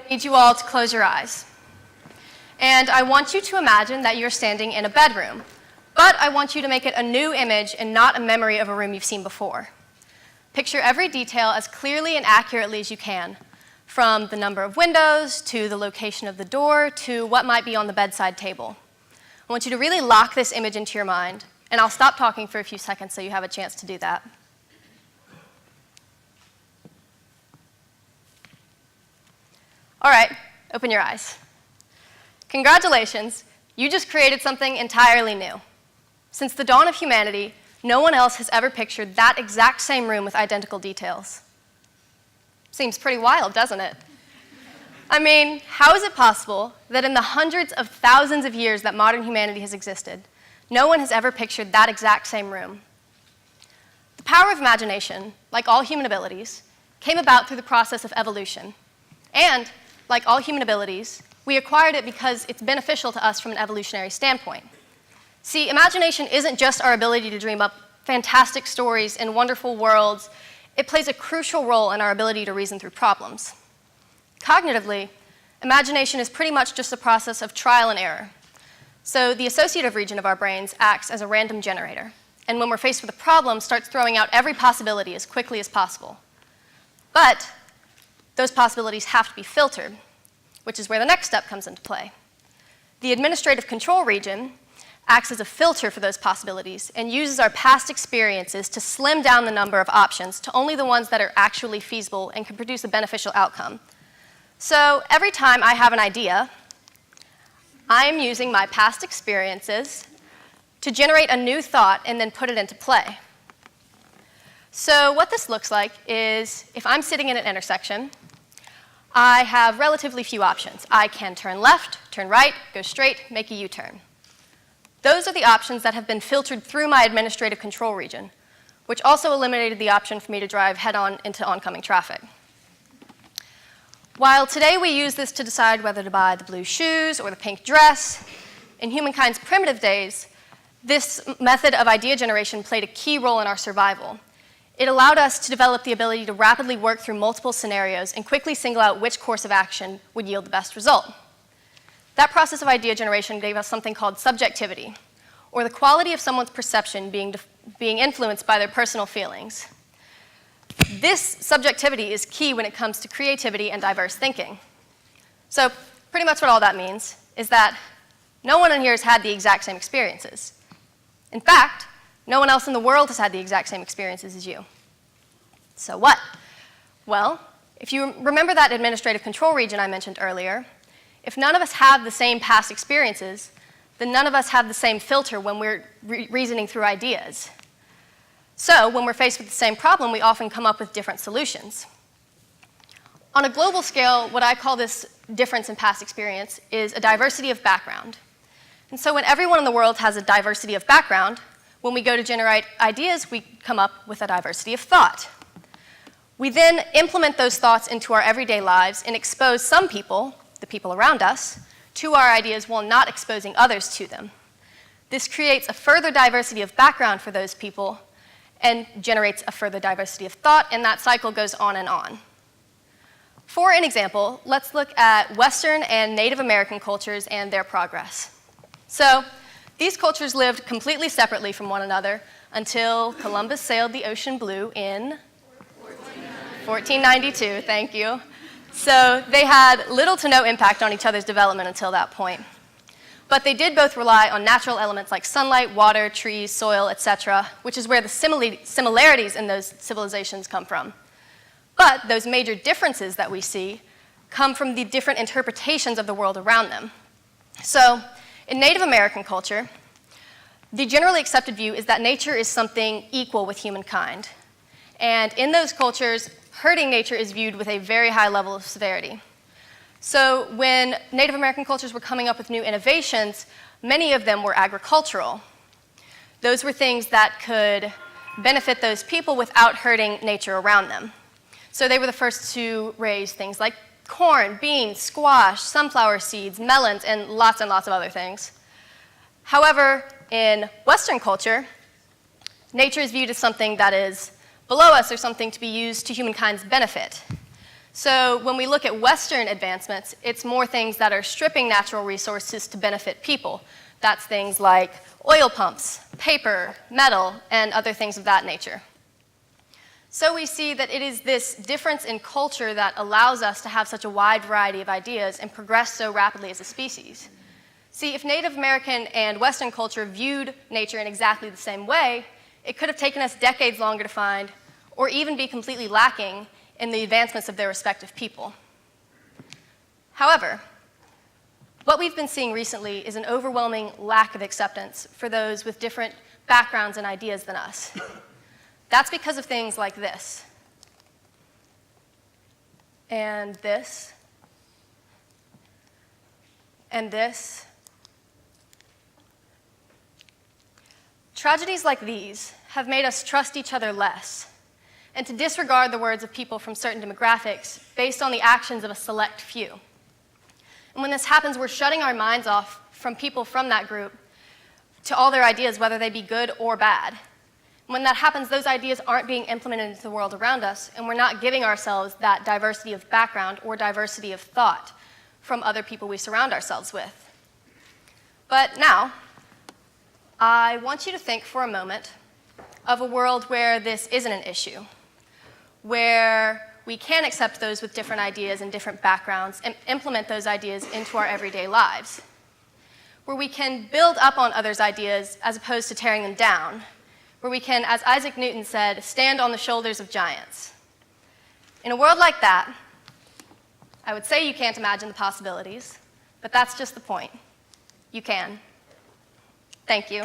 I need you all to close your eyes. And I want you to imagine that you're standing in a bedroom, but I want you to make it a new image and not a memory of a room you've seen before. Picture every detail as clearly and accurately as you can, from the number of windows, to the location of the door, to what might be on the bedside table. I want you to really lock this image into your mind, and I'll stop talking for a few seconds so you have a chance to do that. All right, open your eyes. Congratulations, you just created something entirely new. Since the dawn of humanity, no one else has ever pictured that exact same room with identical details. Seems pretty wild, doesn't it? I mean, how is it possible that in the hundreds of thousands of years that modern humanity has existed, no one has ever pictured that exact same room? The power of imagination, like all human abilities, came about through the process of evolution. And, like all human abilities, we acquired it because it's beneficial to us from an evolutionary standpoint. See, imagination isn't just our ability to dream up fantastic stories and wonderful worlds. It plays a crucial role in our ability to reason through problems. Cognitively, imagination is pretty much just a process of trial and error. So the associative region of our brains acts as a random generator, and when we're faced with a problem, starts throwing out every possibility as quickly as possible. But those possibilities have to be filtered, which is where the next step comes into play. The administrative control region acts as a filter for those possibilities and uses our past experiences to slim down the number of options to only the ones that are actually feasible and can produce a beneficial outcome. So every time I have an idea, I am using my past experiences to generate a new thought and then put it into play. So what this looks like is if I'm sitting in an intersection, I have relatively few options. I can turn left, turn right, go straight, make a U-turn. Those are the options that have been filtered through my administrative control region, which also eliminated the option for me to drive head-on into oncoming traffic. While today we use this to decide whether to buy the blue shoes or the pink dress, in humankind's primitive days, this method of idea generation played a key role in our survival. It allowed us to develop the ability to rapidly work through multiple scenarios and quickly single out which course of action would yield the best result. That process of idea generation gave us something called subjectivity, or the quality of someone's perception being influenced by their personal feelings. This subjectivity is key when it comes to creativity and diverse thinking. So pretty much what all that means is that no one in here has had the exact same experiences. In fact, no one else in the world has had the exact same experiences as you. So what? Well, if you remember that administrative control region I mentioned earlier, if none of us have the same past experiences, then none of us have the same filter when we're reasoning through ideas. So when we're faced with the same problem, we often come up with different solutions. On a global scale, what I call this difference in past experience is a diversity of background. And so when everyone in the world has a diversity of background, when we go to generate ideas, we come up with a diversity of thought. We then implement those thoughts into our everyday lives and expose some people, the people around us, to our ideas while not exposing others to them. This creates a further diversity of background for those people and generates a further diversity of thought, and that cycle goes on and on. For an example, let's look at Western and Native American cultures and their progress. So, these cultures lived completely separately from one another until Columbus sailed the ocean blue in 1492, thank you. So they had little to no impact on each other's development until that point. But they did both rely on natural elements like sunlight, water, trees, soil, etc., which is where the similarities in those civilizations come from. But those major differences that we see come from the different interpretations of the world around them. So, in Native American culture, the generally accepted view is that nature is something equal with humankind. And in those cultures, hurting nature is viewed with a very high level of severity. So when Native American cultures were coming up with new innovations, many of them were agricultural. Those were things that could benefit those people without hurting nature around them. So they were the first to raise things like corn, beans, squash, sunflower seeds, melons, and lots of other things. However, in Western culture, nature is viewed as something that is below us or something to be used to humankind's benefit. So when we look at Western advancements, it's more things that are stripping natural resources to benefit people. That's things like oil pumps, paper, metal, and other things of that nature. So we see that it is this difference in culture that allows us to have such a wide variety of ideas and progress so rapidly as a species. See, if Native American and Western culture viewed nature in exactly the same way, it could have taken us decades longer to find, or even be completely lacking in the advancements of their respective people. However, what we've been seeing recently is an overwhelming lack of acceptance for those with different backgrounds and ideas than us. That's because of things like this, and this, and this. Tragedies like these have made us trust each other less, and to disregard the words of people from certain demographics based on the actions of a select few. And when this happens, we're shutting our minds off from people from that group to all their ideas, whether they be good or bad. When that happens, those ideas aren't being implemented into the world around us, and we're not giving ourselves that diversity of background or diversity of thought from other people we surround ourselves with. But now, I want you to think for a moment of a world where this isn't an issue, where we can accept those with different ideas and different backgrounds and implement those ideas into our everyday lives, where we can build up on others' ideas as opposed to tearing them down, where we can, as Isaac Newton said, stand on the shoulders of giants. In a world like that, I would say you can't imagine the possibilities, but that's just the point. You can. Thank you.